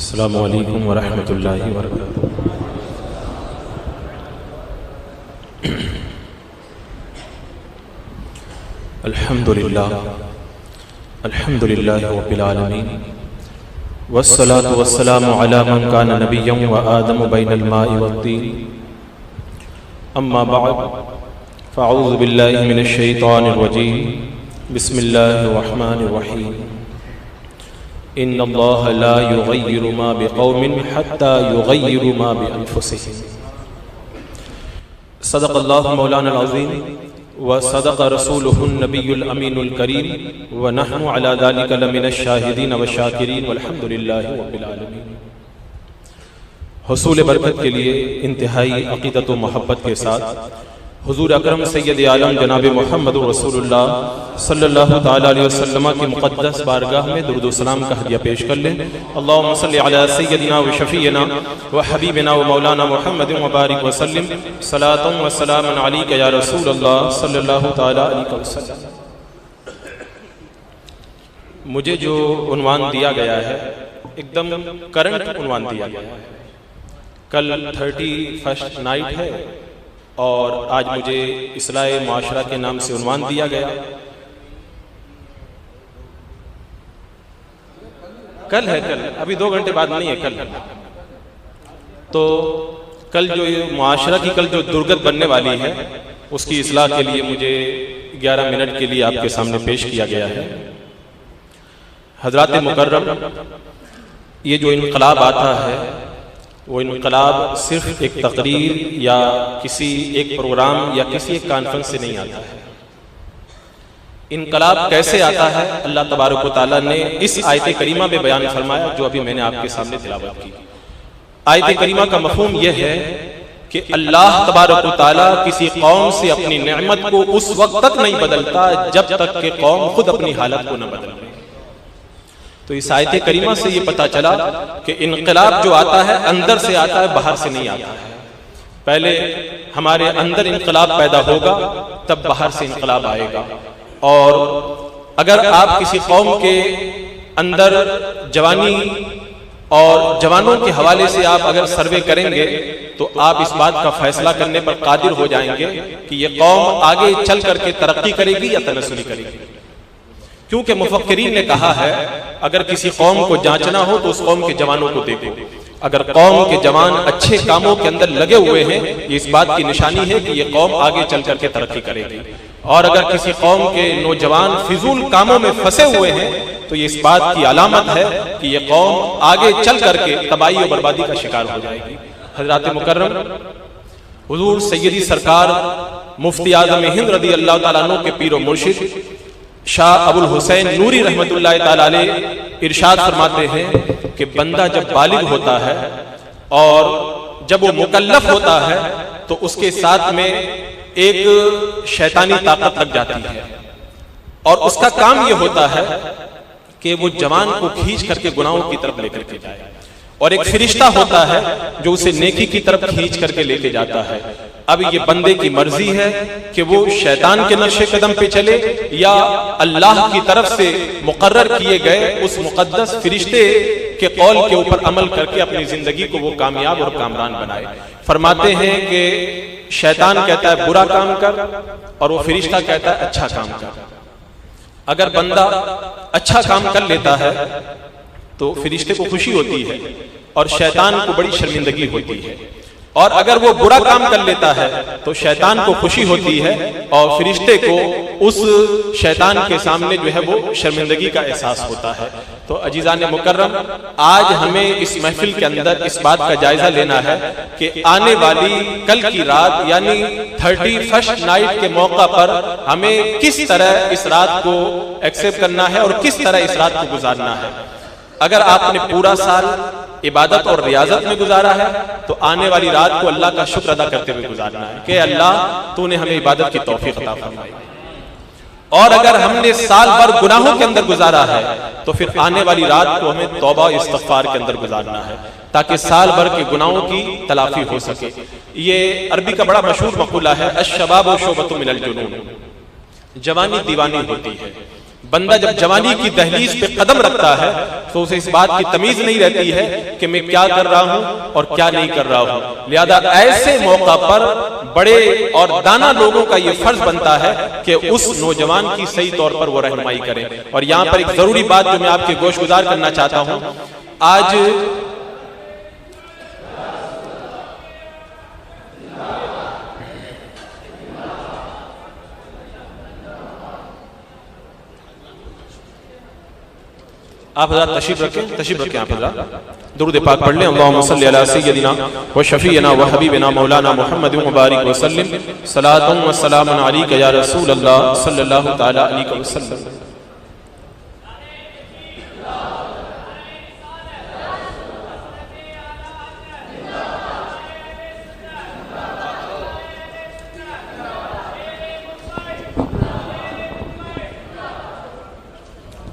अस्सलामु अलैकुम वरहमतुल्लाहि वबरकातुहू। अल्हम्दुलिल्लाह रब्बिल आलमीन वस्सलातु वस्सलामु अला मन कान नबिय्यन व आदम बैनल माइ वत्तीन। अम्मा बअद फ़अऊज़ु बिल्लाहि मिनश शैतानिर रजीम। बिस्मिल्लाहिर रहमानिर रहीम। इन्नल्लाह ला युग़य्यिरु मा बिक़ौमिन हत्ता युग़य्यिरु मा बिअन्फुसिहिम। सदक़ल्लाहु मौलाना अज़ीम व सदक़ रसूलुहुन नबियुल अमीनुल करीम व नहनु अला ज़ालिका लमिनश शाहिदीन व शाकिरीन वल्हम्दुलिल्लाहि रब्बिल आलमीन। हुसूल बरकत के लिए इंतहाई अक़ीदत व मोहब्बत के साथ हुज़ूर अकरम सय्यद आलम जनाब मुहम्मदुर रसूलुल्लाह सल्लल्लाहु तआला अलैहि वसल्लम की मुक़द्दस बारगाह में दुरूद व सलाम का हदिया पेश कर लें। अल्लाहुम्मा सल्लि अला सय्यदिना व शफ़ीना व हबीबिना व मौलाना मुहम्मद व बारिक व सल्लिम सलातन व सलामन अलैका या रसूलल्लाह सल्लल्लाहु तआला अलैहि वसल्लम। मुझे जो उन्वान दिया गया है एकदम करंट उन्वान दिया गया है। कल 31st नाइट है और आज मुझे इस्लाह मुआशरा के नाम से उन्वान दिया गया। कल है, कल अभी 2 घंटे बाद नहीं है, कल। तो कल जो ये मुआशरा की कल जो दुर्गत बनने वाली है उसकी इस्लाह के लिए मुझे 11 मिनट के लिए आपके सामने पेश किया गया है। हज़रात मुकर्रम, ये जो इनकलाब आता है वो इनकलाब सिर्फ एक तकरीर या किसी एक प्रोग्राम या किसी एक कॉन्फ्रेंस से नहीं आता है। इनकलाब कैसे आता है अल्लाह तबारक व तआला ने इस आयत करीमा में बयान फरमाया जो अभी मैंने आपके सामने तिलावत की। आयत करीमा का मफहूम यह है कि अल्लाह तबारक व तआला किसी कौम से अपनी नेमत को उस वक्त तक नहीं बदलता जब तक कि कौम खुद अपनी हालत को न बदले। तो इस आयत करीमा से ये पता चला कि इनकलाब जो आता है अंदर से आता है, बाहर से नहीं आता है। पहले हमारे अंदर इनकलाब पैदा होगा तब बाहर से इनकलाब आएगा। और अगर आप किसी कौम के अंदर जवानी और जवानों के हवाले से आप अगर सर्वे करेंगे तो आप इस बात का फैसला करने पर कादिर हो जाएंगे कि ये कौम आगे चल करके तरक्की करेगी या तनस्सुली करेगी। क्योंकि मुफक्किरीन ने कहा है अगर किसी कौम को जांचना हो तो उस कौम के जवानों को देखो। अगर कौम के जवान अच्छे कामों के अंदर लगे हुए हैं ये इस बात की निशानी है कि ये कौम आगे चल करके तरक्की करेगी। और अगर किसी कौम के नौजवान फिजूल कामों में फंसे हुए हैं तो ये इस बात की अलामत है कि ये कौम आगे चल करके तबाही और बर्बादी का शिकार हो जाएगी। हज़रात मुकर्रम, हुजूर सैयदी सरकार मुफ्ती आज़म हिंद रज़ी अल्लाह तआला अन्हु के पीर व मुर्शिद शाह अबुल हुसैन नूरी रहमतुल्लाह तआला अलैह इरशाद फरमाते हैं कि बंदा जब बालिग होता है और जब वो मुकल्लफ होता है तो उसके साथ में एक शैतानी ताकत लग जाती है और उसका काम ये होता है कि वो जवान को खींच करके गुनाहों की तरफ लेकर के जाए। और एक फरिश्ता होता है जो उसे नेकी की तरफ खींच करके लेके जाता है। अब ये बंदे की मर्जी है कि वो शैतान के नक्शे कदम पे चले या अल्लाह की तरफ से मुकर्रर किए गए उस मुकद्दस फरिश्ते के कौल के ऊपर अमल करके अपनी जिंदगी को वो कामयाब और कामरान बनाए। फरमाते हैं कि शैतान कहता है बुरा काम कर और वो फरिश्ता कहता है अच्छा काम कर। अगर बंदा अच्छा काम कर लेता है तो फरिश्ते को खुशी होती है और शैतान को बड़ी शर्मिंदगी होती है। और अगर वो बुरा काम कर लेता है तो शैतान को खुशी होती है और फरिश्ते को उस शैतान के सामने जो है वो शर्मिंदगी का एहसास होता है। तो अजीज़ान मुकर्रम, आज हमें इस महफिल के अंदर इस बात का जायजा लेना है कि आने वाली कल की रात यानी 31st नाइट के मौका पर हमें किस तरह इस रात को एक्सेप्ट करना है और किस तरह इस रात को गुजारना है। अगर आपने पूरा साल इबादत और रियाजत में गुजारा है तो आने वाली रात को अल्लाह का शुक्र अदा करते हुए गुजारना है कि अल्लाह तूने हमें इबादत की तौफीक अता फरमाई। और अगर हमने साल भर गुनाहों के अंदर गुजारा है तो फिर आने वाली रात को हमें तौबा इस्तिग़फ़ार के अंदर गुजारना है ताकि साल भर के गुनाहों की तलाफी हो सके। ये अरबी का बड़ा मशहूर मक़ूला है, अश्शबाबु शुअबतुम मिनल जुनून। जवानी दीवानी होती है बंदा जब जवानी की दहलीज पे कदम रखता है तो उसे इस बात की तमीज नहीं रहती है कि मैं क्या कर रहा हूं और क्या नहीं कर रहा हूं। लिहाजा ऐसे मौका पर बड़े और दाना लोगों का ये फर्ज बनता है कि उस नौजवान की सही तौर पर वो रहनुमाई करें। और यहां पर एक जरूरी बात जो मैं आपके गोशगुजार करना चाहता हूं, आज आप हज़रात तशरीफ रखें आप हज़रात दुरूद पाक पढ़ लें। अल्लाहुम्मा सल्ली अला सय्यदिना व शफीना व हबीबिना मौलाना मुहम्मद व बारिक व सल्लिम सलातुन व सलामुन अलैका या रसूल अल्लाह सल्लल्लाहु तआला अलैहि वसल्लम।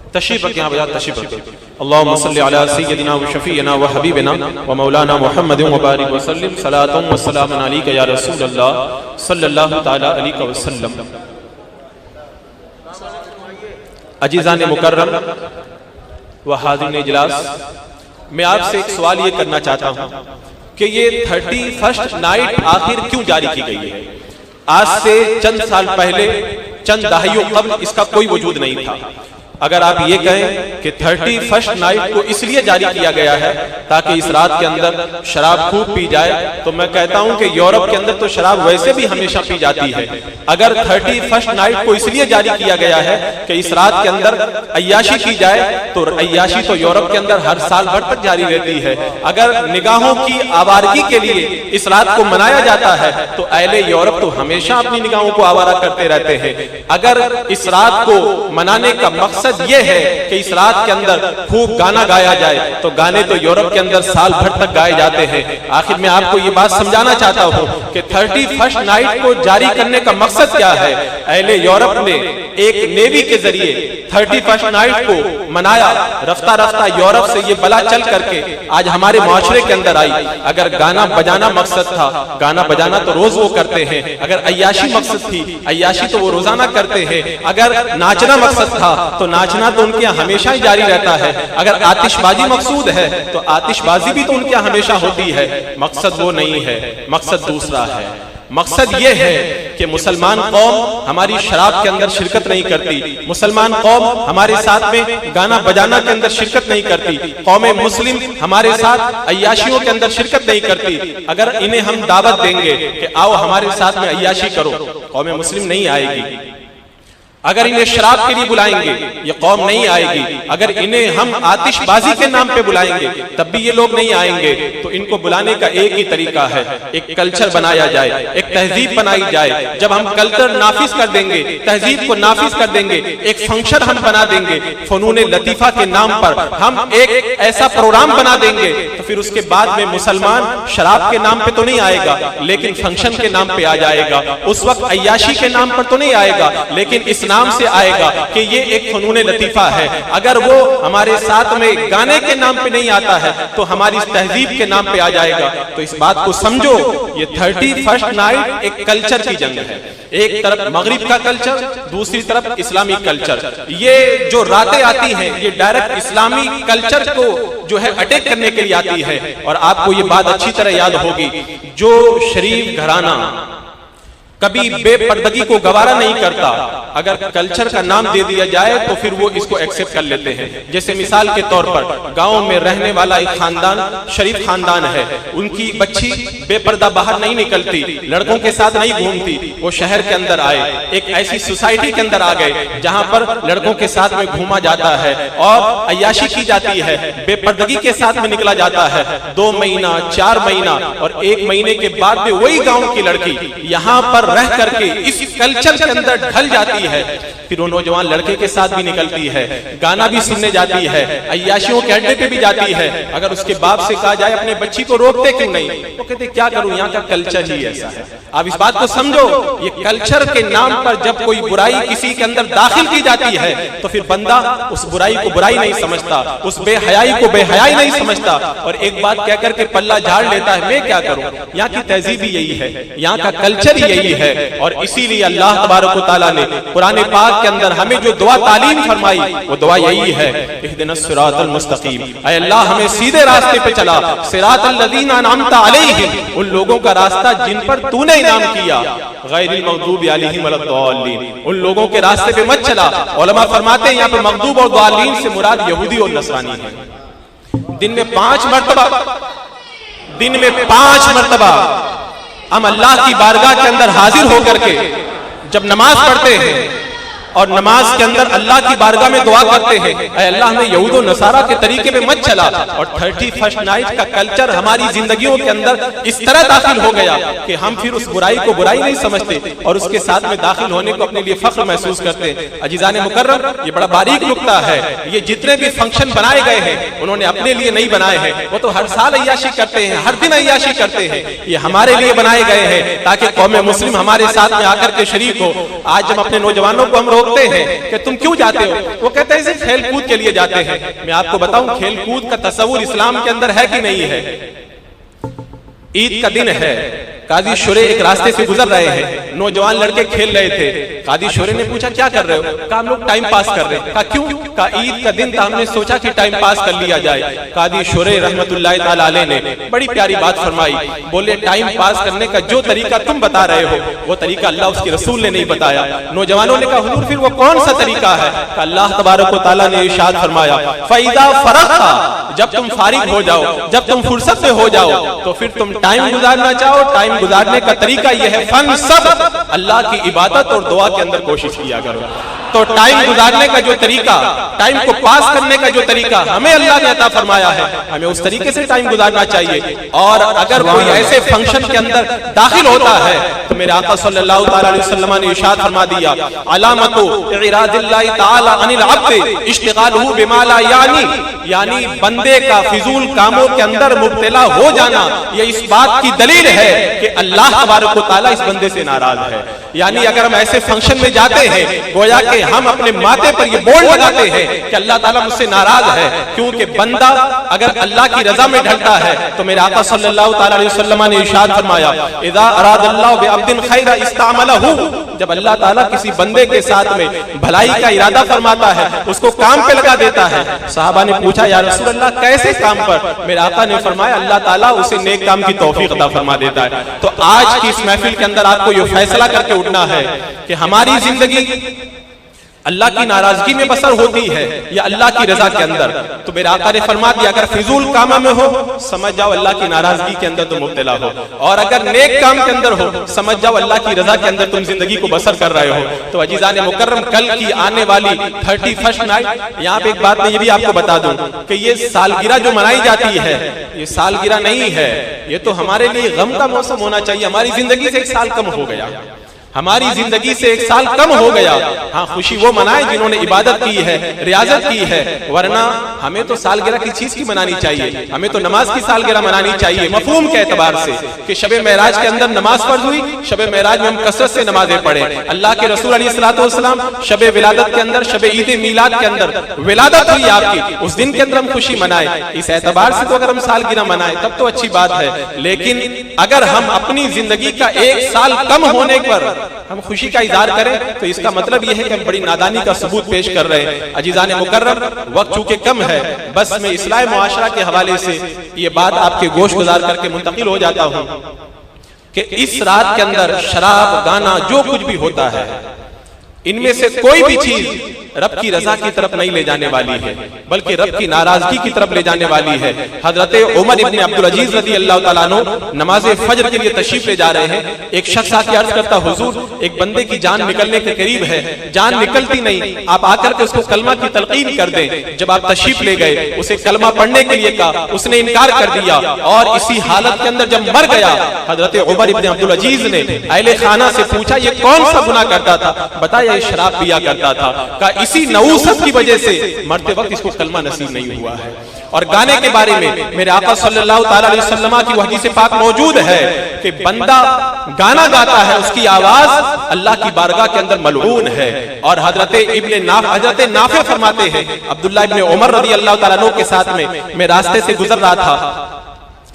तशरीफ रखें आप हज़रात, तशरीफ रखें। अल्लाहुम्मा सल्ली अला सय्यदिना व शफीना व हबीबिना व मौलाना मुहम्मद व बारिक व सल्लिम सलातुन व सलामुन अलैका या रसूल अल्लाह सल्लल्लाहु तआला अलैहि वसल्लम। अजीज़ान मुकर्रम व हाज़िरीन इजलास, मैं आपसे एक सवाल ये करना चाहता हूँ कि ये 31st नाइट आखिर क्यों जारी की गई है? आज से चंद साल पहले, चंद दहाइयों कबल इसका कोई वजूद नहीं था। अगर आप ये कहें कि 31st नाइट को इसलिए जारी किया गया है ताकि इस रात के अंदर शराब खूब पी जाए, तो मैं कहता हूं कि यूरोप के अंदर तो शराब वैसे भी हमेशा पी जाती है। अगर 31st नाइट को इसलिए जारी किया गया है कि इस रात के अंदर अय्याशी की जाए, तो अय्याशी तो यूरोप के अंदर हर साल भर तक जारी रहती है। अगर निगाहों की आवारगी के लिए इस रात को मनाया जाता है तो अहले यूरोप तो हमेशा अपनी निगाहों को आवारा करते रहते हैं। अगर इस रात को मनाने का मकसद ये है कि इस रात के अंदर खूब गाना गाया जाए, तो गाने तो यूरोप के अंदर साल भर तक गाए जाते हैं। आखिर मैं आपको ये बात समझाना चाहता हूं कि 31st नाइट को जारी करने का मकसद क्या है। अहले यूरोप ने एक नेवी के जरिए 31st नाइट को मनाया। रफ्ता रफ्ता यूरोप से ये बला चल करके आज हमारे मुआशरे के अंदर आई। अगर गाना बजाना मकसद था, गाना बजाना तो रोज वो करते हैं। अगर अय्याशी मकसद थी, अय्याशी तो वो रोजाना करते हैं। अगर नाचना मकसद था तो नाचना तो उनके यहाँ हमेशा ही जारी रहता है। अगर आतिशबाजी मकसूद है तो आतिशबाजी भी तो उनके यहाँ हमेशा होती है। मकसद वो नहीं है, मकसद दूसरा है। मकसद ये है कि मुसलमान कौम हमारी शराब के अंदर शिरकत नहीं करती, मुसलमान कौम हमारे साथ में गाना बजाना के अंदर शिरकत नहीं करती, कौम मुस्लिम हमारे साथ अय्याशियों के अंदर शिरकत नहीं करती। अगर इन्हें हम दावत देंगे कि आओ हमारे साथ में अय्याशी करो, कौम मुस्लिम नहीं आएगी। अगर इन्हें शराब के लिए बुलाएंगे ये कौम नहीं आएगी। अगर इन्हें हम आतिशबाजी के नाम पे बुलाएंगे तब भी ये लोग नहीं आएंगे। तो इनको बुलाने का एक ही तरीका है, एक कल्चर बनाया जाए, एक तहजीब बनाई जाए। जब हम कल्चर नाफिज कर देंगे, तहजीब को नाफिज कर देंगे, एक फंक्शन हम बना देंगे, फनून लतीफा के नाम पर हम एक ऐसा प्रोग्राम बना देंगे, तो फिर उसके बाद में मुसलमान शराब के नाम पे तो नहीं आएगा लेकिन फंक्शन के नाम पे आ जाएगा। उस वक्त अय्याशी के नाम पर तो नहीं आएगा लेकिन इस नाम से आएगा कि ये एक फनून लतीफा है। अगर वो हमारे साथ में गाने के नाम पे नहीं आता है तो हमारी तहजीब के नाम पे आ जाएगा। तो इस बात को समझो, ये 31st नाइट एक कल्चर की जंग है। एक तरफ मगरिब का कल्चर, दूसरी तरफ इस्लामी कल्चर। ये जो रातें आती हैं ये डायरेक्ट इस्लामी कल्चर को जो है अटैक करने के लिए आती है। और आपको ये बात अच्छी तरह याद होगी, जो शरीफ घराना कभी बेपर्दगी को गवारा नहीं करता, अगर कल्चर का नाम दे दिया जाए तो फिर वो इसको एक्सेप्ट कर लेते हैं। जैसे मिसाल के तौर पर गांव में रहने वाला एक खानदान, शरीफ खानदान है, उनकी बच्ची बेपर्दा बाहर नहीं निकलती, लड़कों के साथ नहीं घूमती, वो शहर के अंदर आए, एक ऐसी सोसाइटी के अंदर आ गए जहां पर लड़कों के साथ में घूमा जाता है और अय्याशी की जाती है, बेपर्दगी के साथ में निकला जाता है। 2 महीना, 4 महीना और 1 महीने के बाद में वही गाँव की लड़की यहाँ पर रह करके इस कल्चर के अंदर ढल जाती है। फिर वो नौजवान लड़के के साथ भी निकलती है, गाना भी सुनने जाती है, अय्याशियों के अड्डे पे भी जाती है। अगर उसके बाप से कहा जाए अपने बच्ची को रोकते क्यों नहीं, वो कहते क्या करूं, यहाँ का कल्चर ही ऐसा है। आप इस बात को समझो, ये कल्चर के नाम पर जब कोई बुराई किसी के अंदर दाखिल की जाती है तो फिर बंदा उस बुराई को बुराई नहीं समझता, उस बेहयाई को बेहयाई नहीं समझता और एक बात कह करके पल्ला झाड़ लेता है, मैं क्या करूं। यहाँ की तहजीब ही यही है, यहाँ का कल्चर ही यही है। और इसीलिए अल्लाह तबारक व तआला ने कुरान पाक के अंदर हमें जो दुआ तालीम फरमाई वो दुआ यही है, इहदिनस सिरातल मुस्तकीम, ऐ अल्लाह हमें सीधे रास्ते पे चला, सिरातल लज़ीना अनअमता अलैहिम, उन लोगों का रास्ता जिन पर तूने इनाम किया, गैरिल मग़दूबि अलैहिम वलद्दाल्लीन, उन लोगों के रास्ते पे मत चला। उलमा फरमाते हैं यहाँ पे मग़दूब और दाल्लीन से मुराद यहूदी और नसरानी है। दिन में 5 मरतबा हम अल्लाह की बारगाह के अंदर हाजिर होकर के जब नमाज पढ़ते हैं और नमाज के अंदर अल्लाह की बारगाह में दुआ करते हैं, ऐ अल्लाह हमें यहूद और नसारा के तरीके पे मत चला। और 31st नाइट का कल्चर हमारी जिंदगियों के अंदर इस तरह दाखिल हो गया कि हम फिर उस बुराई को बुराई नहीं समझते और उसके साथ में दाखिल होने को अपने लिए फख्र महसूस करते हैं। अजीजान मुकर्रम, ये बड़ा बारीक नुक्ता है। ये जितने भी फंक्शन बनाए गए हैं उन्होंने अपने लिए नहीं बनाए हैं, वो तो हर साल अय्याशी करते हैं, हर दिन अय्याशी करते हैं। ये हमारे लिए बनाए गए हैं ताकि कौम मुस्लिम हमारे साथ में आकर के शरीक हो। आज जब अपने नौजवानों को हम रोकते हैं कि तुम क्यों जाते हो, वो कहते हैं सिर्फ खेल कूद के लिए जाते हैं। मैं आपको बताऊं, खेल कूद का तस्वुर इस्लाम के अंदर है कि नहीं है। ईद का दिन है, काजी शुरे एक रास्ते से गुजर रहे हैं, नौजवान लड़के खेल रहे थे। काजी शुरे ने पूछा क्या कर रहे हो? कहा हम लोग टाइम पास कर रहे हैं। कहा क्यों? कहा ईद का दिन था, हमने सोचा कि टाइम पास कर लिया जाए। काजी शुरे रहमतुल्लाह ताला अलैह ने बड़ी प्यारी बात फरमाई, बोले टाइम पास करने का जो तरीका तुम बता रहे हो वो तरीका अल्लाह उसके रसूल ने नहीं बताया। नौजवानों ने कहा हुजूर फिर वो कौन सा तरीका है? अल्लाह तबारक व तआला ने इरशाद फरमाया, फइदा फरग़ता, जब तुम फारिग हो जाओ, जब तुम फुर्सत से हो जाओ तो फिर तुम टाइम गुजारना चाहो। टाइम गुजारने का तरीका यह है, फन सब अल्लाह की इबादत और दुआ के अंदर कोशिश किया करो। तो टाइम गुजारने का जो तरीका, टाइम को पास करने का जो तरीका हमें अल्लाह ने अता फरमाया है, हमें उस तरीके से टाइम गुजारना चाहिए। और अगर कोई ऐसे फंक्शन के अंदर दाखिल होता है तो मेरे आका सल्लल्लाहु अलैहि वसल्लम ने इरशाद फरमा दिया, अलामतु इरादिल्लाहि ताला अनिल अब्द इश्तिगालुहु बिमा ला यानी बंदे का फिजूल कामों के अंदर मुब्तला हो जाना ये इस बात की दलील है कि अल्लाह तबारक व तआला इस बंदे से नाराज है। यानी अगर हम ऐसे फंक्शन में जाते हैं गोया कि हम अपने माथे पर ये बोर्ड लगाते हैं कि अल्लाह ताला मुझसे नाराज है, क्योंकि बंदा अगर अल्लाह की रजा में ढलता है तो मेरे आका सल्लल्लाहु अलैहि वसल्लम ने इरशाद फरमाया, इज़ा अरादल्लाहु बिअब्दिन खैरा इस्तामलहु, जब अल्लाह ताला किसी बंदे के साथ में भलाई का इरादा फरमाता है उसको काम पे लगा देता है। सहाबा ने पूछा, या रसूल अल्लाह कैसे काम पर? मेरे आका ने फरमाया, अल्लाह ताला उसे नेक काम की तौफीक अता फरमा देता है। तो आज की इस महफिल के अंदर आपको ये फैसला करके उठना है कि हमारी जिंदगी अल्लाह की नाराजगी में बसर होती है या अल्लाह की रजा के अंदर। तो मेरे आका ने फरमा दिया, अगर फिजूल काम में हो समझ जाओ अल्लाह की नाराजगी के अंदर तुम मुब्तला हो, और अगर नेक काम के अंदर हो समझ जाओ अल्लाह की रजा के अंदर तुम जिंदगी को बसर कर रहे हो। तो अजीजान मुकर्रम, कल की आने वाली 31st नाइट, यहाँ पे एक बात मैं ये भी आपको बता दूं कि ये सालगिरह जो मनाई जाती है ये सालगिरह नहीं है, ये तो हमारे लिए गम का मौसम होना चाहिए। हमारी जिंदगी से 1 साल कम हो गया, हमारी जिंदगी से 1 साल कम हो गया। हाँ, खुशी वो मनाए जिन्होंने इबादत की है, रियाजत की है, वरना हमें तो सालगिरह की चीज की मनानी चाहिए, हमें तो नमाज की सालगिरह मनानी चाहिए मफहूम के एतबार से कि शबे मेराज के अंदर नमाज फर्ज हुई, शबे मेराज में हम कसरत से नमाजें पढ़े। अल्लाह के रसूल अलैहिस्सलातु वस्सलाम शबे विलादत के अंदर, शबे ईद मिलाद के अंदर विलादत हुई आपकी, उस दिन के अंदर हम खुशी मनाए। इस एतबार से तो अगर हम सालगिरह मनाए तब तो अच्छी बात है, लेकिन अगर हम अपनी जिंदगी का 1 साल कम होने पर हम खुशी का इजहार करें तो इसका मतलब यह है कि हम बड़ी नादानी का सबूत पेश कर रहे हैं। अजीजान मुकर्रम, वक्त चूंकि कम है, बस मैं इस्लाह मुआशरा के हवाले से ये बात आपके गोश गुजार करके मुंतकिल हो जाता हूं कि इस रात के अंदर शराब, गाना, जो कुछ भी होता है, इनमें से कोई भी चीज रब की रजा की तरफ नहीं ले जाने वाली है, बल्कि रब की नाराजगी की तरफ ले जाने वाली है। हजरत उमर इब्न अब्दुल अजीज रज़ी अल्लाह तआला अन्हु नमाज फज्र के लिए तशरीफ ले जा रहे हैं। एक शख्स आके अर्ज करता, हुजूर एक बंदे की जान निकलने के करीब है, जान निकलती नहीं, आप आकर के उसको कलमा की तलकीन कर दें। जब आप तशरीफ ले गए, उसे कलमा पढ़ने के लिए कहा, उसने इनकार कर दिया, और इसी हालत के अंदर जब मर गया, हजरत उमर इब्न अब्दुल अजीज ने अहले खाना से पूछा, ये कौन सा गुनाह करता था? बताया, ये शराब पिया करता था। कहा इसी नऊसत की वजह से मरते वक्त इसको कलमा नसीब नहीं हुआ है। और गाने के बारे में मेरे आका सल्लल्लाहु अलैहि वसल्लम की हदीस पाक मौजूद है कि बंदा गाना गाता है, उसकी आवाज अल्लाह की बारगाह के अंदर मलऊन है। और हजरत नाफे फरमाते हैं, अब्दुल्लाह इब्न उमर रज़ी अल्लाह तआला अन्हु के साथ में मैं रास्ते से गुजर रहा था,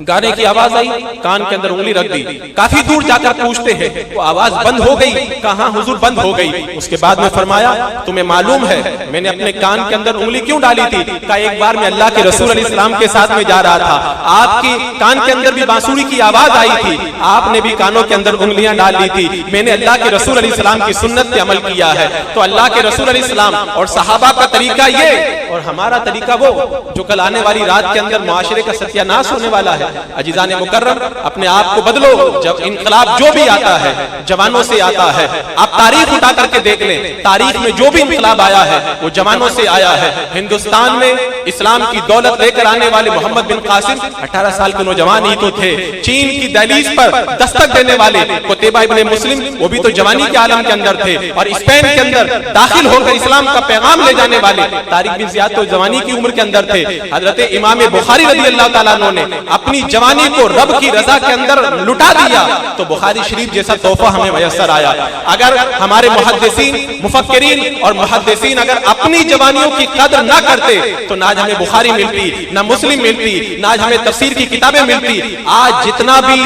गाने की आवाज आई, कान के अंदर उंगली रख दी, काफी दूर जाकर पूछते हैं वो आवाज बंद हो गई, कहाँ हुजूर बंद हो गई। उसके बाद में फरमाया तुम्हें मालूम है मैंने अपने कान के अंदर उंगली क्यों डाली थी? कहा एक बार मैं अल्लाह के रसूल अलैहिस्सलाम के साथ में जा रहा था, आपकी कान के अंदर भी बांसुरी की आवाज आई थी, आपने भी कानों के अंदर उंगलियां डाल दी थी, मैंने अल्लाह के रसूल अलैहिस्सलाम की सुन्नत पे अमल किया है। तो अल्लाह के रसूल अलैहिस्सलाम और सहाबा का तरीका ये और हमारा तरीका वो जो कल आने वाली रात के अंदर मुआशरे का सत्यानाश होने वाला है। अजीजान मुकर्रम, अपने आप को बदलो। जब इनकलाब जो भी आता है जवानों से आता है। आप तारीख उठा करके देख लें, तारीख में जो भी इनकलाब आया है वो जवानों से आया है। हिंदुस्तान में इस्लाम की दौलत लेकर आने वाले मोहम्मद बिन कासिम 18 साल के नौजवान ही तो थे। चीन की दहलीज पर दस्तक देने वाले कुतैबा इब्ने मुस्लिम, वो भी तो जवानी के आलम के अंदर थे। और स्पेन के अंदर दाखिल होकर इस्लाम का पैगाम ले जाने वाले तारिक बिन ज़ियाद तो जवानी की उम्र के अंदर थे। हजरत इमाम बुखारी रज़ी अल्लाह ताला अन्हु ने अपनी जवानी को रब की रजा के अंदर लुटा दिया, तो बुखारी शरीफ जैसा तोहफा हमें मयसर आया। अगर हमारे मुहद्दिसीन, मुफक्किरीन और मुहद्दिसीन अगर अपनी जवानियों की कदर ना करते तो ना हमें बुखारी मिलती, ना मुस्लिम मिलती, ना हमें तफसीर की किताबें मिलती। आज जितना भी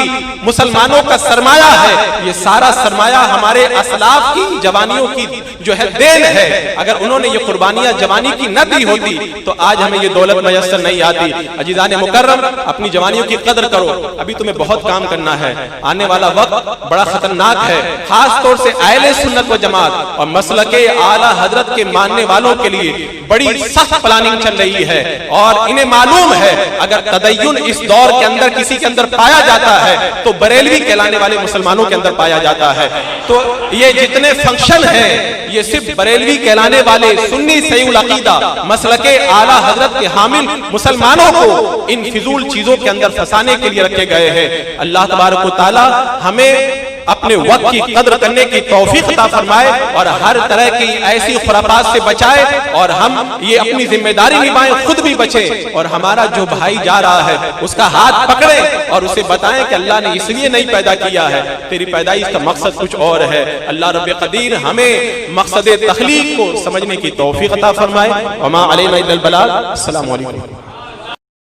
मुसलमानों का सरमाया है ये सारा सरमाया हमारे असलाफ की जवानियों की जो है देन है। अगर उन्होंने ये कुर्बानियां जवानी की न दी होती तो आज हमें ये दौलत मयसर नहीं आती। अजीजान मुकर्रम, अपनी जवानियों की कदर करो, अभी तुम्हें बहुत काम करना है। आने वाला वक्त बड़ा खतरनाक है, खास तौर से अहले सुन्नत व जमात और मसलके आला हजरत के मानने वालों के लिए बड़ी सख्त प्लानिंग चल रही है। और इन्हें मालूम है अगर तदय्युन इस दौर के अंदर किसी के अंदर पाया जाता है तो बरेलवी कहलाने वाले मुसलमानों के अंदर पाया जाता है। तो ये जितने फंक्शन हैं ये सिर्फ बरेलवी कहलाने वाले सुन्नी सहीउल अकीदा मसलके आला हजरत के हामिल मुसलमानों को इन फिजूल चीजों के अंदर फंसाने के लिए रखे गए हैं। अल्लाह तबारक व तआला हमें अपने वक्त की कद्र करने की तौफीक अता फरमाए और हर तरह की ऐसी खुराफात से बचाए और हम ये अपनी जिम्मेदारी निभाएं, खुद भी बचे और हमारा जो भाई जा रहा है उसका हाथ पकड़े और उसे बताएं कि अल्लाह ने इसलिए नहीं पैदा किया है, तेरी पैदाइश का मकसद कुछ और है। अल्लाह रब्बे कदीर हमें मकसद तख्लीक को समझने की तौफीक अता फरमाए। वमा अलैना इल्लल बलाग। अस्सलामु अलैकुम।